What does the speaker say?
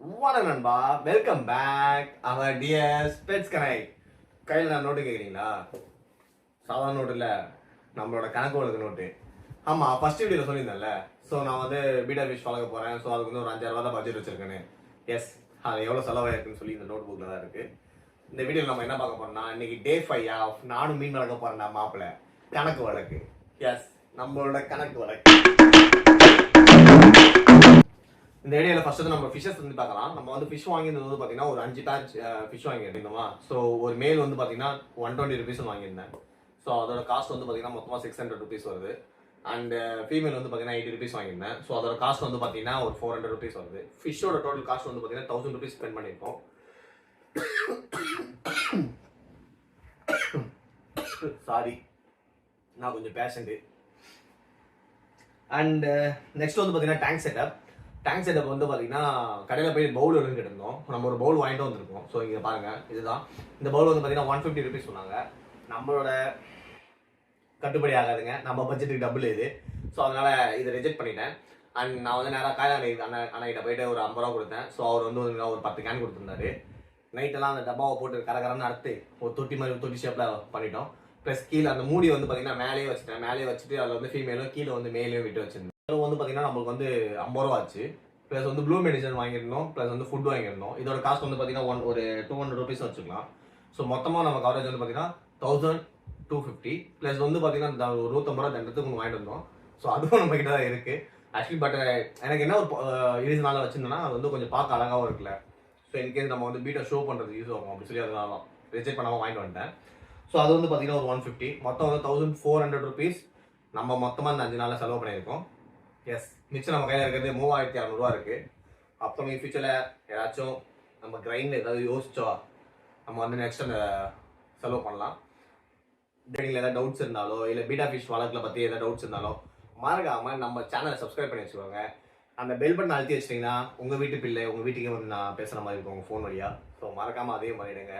வணக்கம் நண்பா, welcome back our dears pets connect. கையில் நான் நோட்டு கேட்குறீங்களா? சாதாரண நோட்டு இல்லை, நம்மளோட கணக்கு வழக்கு நோட்டு. ஆமாம், ஃபர்ஸ்ட் வீடியோவில் சொல்லியிருந்தேன்ல. ஸோ நான் வந்து பீட்டா ஃபிஷ் வளர்க்க போகிறேன். ஸோ அதுக்கு வந்து ஒரு 5,000 ரூபா தான் பட்ஜெட் வச்சிருக்கேன்னு. எஸ், அது எவ்வளோ செலவாயிருக்குன்னு சொல்லி இந்த நோட் புக்கில் தான் இருக்குது. இந்த வீடியோவில் நம்ம என்ன பார்க்க போறோம்னா, இன்னைக்கு டே 5 ஆஃப் நானும் மீன் வளர்க்க போகிறேன்டா மாப்பிள்ள. கணக்கு வழக்கு. எஸ், நம்மளோட கணக்கு வழக்கு. இந்த வீடியோவில் ஃபர்ஸ்ட் நம்ம ஃபிஷஸ் வந்து பார்க்கலாம். நம்ம வந்து ஃபிஷ் வாங்கியிருந்தது வந்து பார்த்தீங்கன்னா ஒரு 5 பேட்ச் ஃபிஷ் வாங்கியிருந்தோமா. ஸோ ஒரு மேல் வந்து பார்த்தீங்கன்னா 120 ருபீஸ் வாங்கியிருந்தேன். ஸோ அதோட காஸ்ட் வந்து பார்த்தீங்கன்னா மொத்தமாக 600 ருபீஸ் வருது. அண்ட் ஃபீமேல் வந்து பார்த்தீங்கன்னா 80 ருபீஸ் வாங்கியிருந்தேன். ஸோ அதோட காஸ்ட் வந்து பார்த்தீங்கன்னா ஒரு 400 ருபீஸ் வருது. ஃபிஷ்ஷோட டோட்டல் காஸ்ட் வந்து பார்த்தீங்கன்னா 1000 ருபீஸ் ஸ்பெண்ட் பண்ணியிருக்கோம். சாரி, நான் கொஞ்சம் பேஷண்ட்டு. அண்ட் நெக்ஸ்ட் வந்து பார்த்தீங்கன்னா டேங்க் செட்டப் வந்து பார்த்தீங்கன்னா கடையில் போய் பவுல் எடுத்துட்டு இருந்தோம். நம்ம ஒரு பவுல் வாங்கிட்டு வந்திருக்கோம். ஸோ இங்கே பாருங்கள், இதுதான் இந்த பவுல் வந்து பார்த்தீங்கன்னா 150 ருபீஸ் சொன்னாங்க. நம்மளோட கட்டுப்படி ஆகாதுங்க, நம்ம பட்ஜெட்டுக்கு டபுள் இது. ஸோ அதனால் இதை ரிஜெக்ட் பண்ணிட்டேன். அண்ட் நான் வந்து நேராக காய்கறி அண்ணகிட்ட போயிட்டு ஒரு 50 ரூபா கொடுத்தேன். ஸோ அவர் வந்து ஒரு 10 கேன் கொடுத்துருந்தாரு. நைட்டெல்லாம் அந்த டப்பாவை போட்டு கரகரன்னு அறுத்து ஒரு தொட்டி ஷேப்பில் பண்ணிட்டோம். ப்ளஸ் கீழே அந்த மூடி வந்து பார்த்தீங்கன்னா மேலேயே வச்சுட்டு அதில் வந்து ஃபீமேலும் கீழே வந்து மேலேயும் விட்டு வச்சிருந்தேன். வந்து பார்த்தீங்கன்னா நம்மளுக்கு வந்து 50 ரூபா ஆச்சு. ப்ளஸ் வந்து ப்ளூ மெடிசன் வாங்கியிருந்தோம், ப்ளஸ் வந்து ஃபுட் வாங்கியிருந்தோம். இதோட காஸ்ட் வந்து பார்த்தீங்கன்னா ஒரு 200 ருபீஸ் வச்சுக்கலாம். ஸோ மொத்தமாக நம்ம கவரேஜ் வந்து பார்த்தீங்கன்னா 1250. ப்ளஸ் வந்து பார்த்தீங்கன்னா ஒரு 150 ரூபா தண்டத்துக்கு ஒன்று வாங்கிட்டு வந்தோம். ஸோ அதுவும் நம்ம கிட்ட தான் இருக்குது ஆக்சுவலி. பட் எனக்கு என்ன ஒரு ரீசனால வச்சிருந்தேன்னா, அது வந்து கொஞ்சம் பார்க்க அழகாகவும் இருக்குல்ல. ஸோ இன்கேஸ் நம்ம வந்து பீட்டை ஷோ பண்ணுறது யூஸ் ஆகும் அப்படி சொல்லி அதனால ரிஜெக்ட் பண்ணாமல் வாங்கிட்டு வந்துட்டேன். ஸோ அது வந்து பார்த்தீங்கன்னா ஒரு 150, மொத்தம் வந்து 1400 ருபீஸ் நம்ம மொத்தமாக இந்த 5 நாளில் செலவு பண்ணியிருக்கோம். எஸ், மிச்சம் நம்ம கையில் இருக்கிறது 3600 ரூபா இருக்குது. அப்கமிங் ஃபியூச்சரில் ஏதாச்சும் நம்ம கிரைண்டில் ஏதாவது யோசிச்சோ நம்ம வந்து நெக்ஸ்ட் அந்த செலவு பண்ணலாம். ட்ரைனிங்கில் ஏதாவது டவுட்ஸ் இருந்தாலோ இல்லை பீட்டா ஃபிஷ் வளர்க்கல பற்றி ஏதாவது டவுட்ஸ் இருந்தாலோ மறக்காமல் நம்ம சேனலை சப்ஸ்கிரைப் பண்ணி வச்சுக்கோங்க. அந்த பெல் பட்டன் அழுத்தி வச்சிட்டிங்கன்னா உங்கள் வீட்டு பிள்ளை உங்கள் வீட்டுக்கே வந்து நான் பேசுகிற மாதிரி இருக்கும் உங்கள் ஃபோன் வழியாக. ஸோ மறக்காமல் அதையும் பண்ணிவிடுங்க.